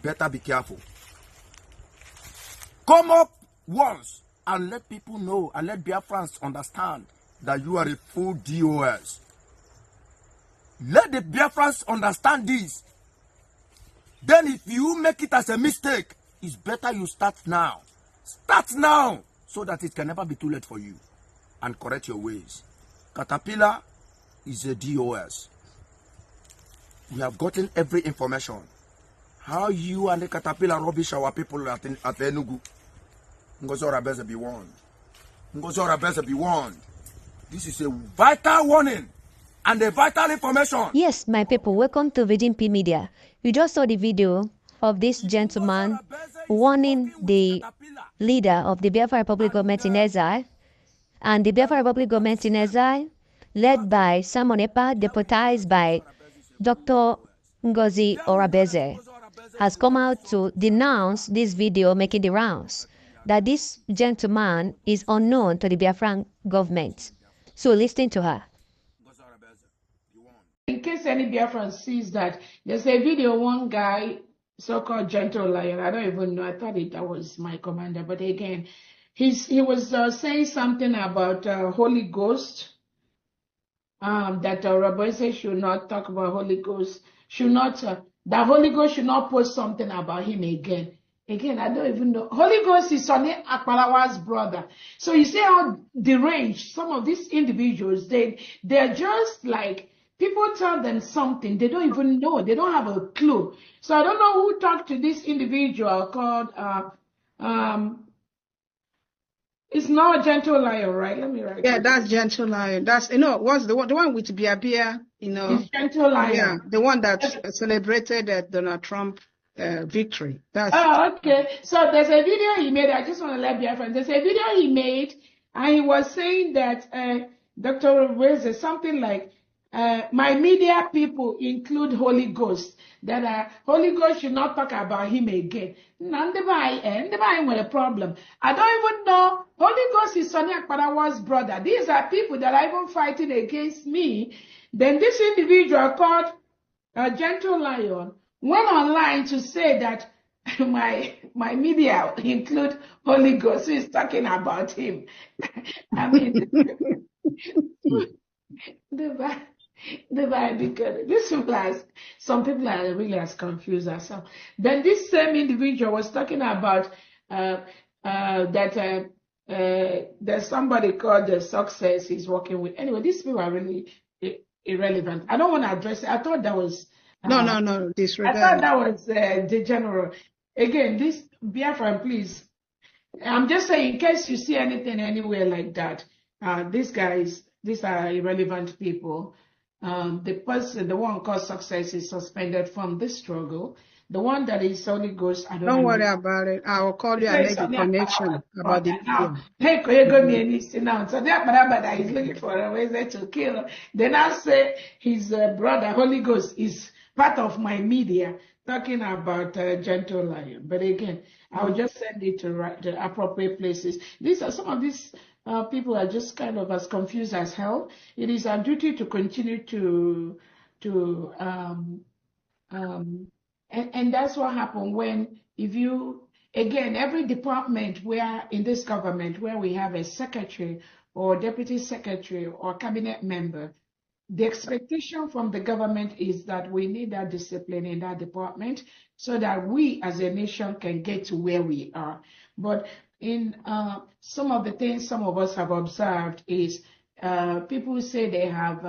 better be careful. Come up once and let people know and let Biafrans understand that you are a full DOS. Let the Biafrans understand this. Then if you make it as a mistake, it's better you start now. Start now so that it can never be too late for you and correct your ways. Caterpillar is a DOS. We have gotten every information. How you and the Caterpillar rubbish our people at Enugu. Ngozora better be warned. Ngozora better be warned. This is a vital warning and a vital information. Yes, my people, welcome to Virgin P Media. You just saw the video of this gentleman warning the leader of the Biafra Republic government in exile, and the Biafra Republic government in exile, led by Simon Ekpa, deputized by Dr. Ngozi Orabeze, has come out to denounce this video making the rounds, that this gentleman is unknown to the Biafran government. So listen to her. In case any Biafran sees that, there's a video, one guy, so-called Gentle Lion, I don't even know, I thought that was my commander, but again, he was saying something about Holy Ghost, that Rabbi should not talk about Holy Ghost, should not, that Holy Ghost should not post something about him again. Again, I don't even know. Holy Ghost is Sonny Akpalawa's brother. So you see how deranged some of these individuals, they're just like, people tell them something, they don't even know, they don't have a clue. So I don't know who talked to this individual called, it's not Gentle Lion, right? Let me write. Yeah, that's Gentle Lion. That's, what's the one with Bia, It's Gentle Lion. Yeah, the one that celebrated Donald Trump victory. That's okay. So there's a video he made. I just want to let Biafra. There's a video he made, and he was saying that Dr. Reze, something like, my media people include Holy Ghost, that Holy Ghost should not talk about him again. Nobody with a problem. I don't even know. Holy Ghost is Sonny Akparawa's brother. These are people that are even fighting against me. Then this individual called Gentle Lion went online to say that my media include Holy Ghost, who is talking about him. I mean, because this people some people are really as confused as some. Then this same individual was talking about that there's somebody called the Success he's working with. Anyway, these people are really irrelevant. I don't want to address it. I thought that was no, disregard. I thought that was the general. Again, this Biafra, please. I'm just saying, in case you see anything anywhere like that, these are irrelevant people. The one called Success is suspended from this struggle. The one that is Holy Ghost, I don't worry about it. I will call you and make a connection about the video. Now, so that is looking for a way to kill. Then I say his brother, Holy Ghost, is part of my media talking about Gentle Lion. But again, I will just send it to the appropriate places. These are some of these people are just kind of as confused as hell. It is our duty to continue and that's what happened when, again, every department where in this government where we have a secretary or deputy secretary or cabinet member, the expectation from the government is that we need that discipline in that department so that we as a nation can get to where we are. But in some of the things some of us have observed is people say they have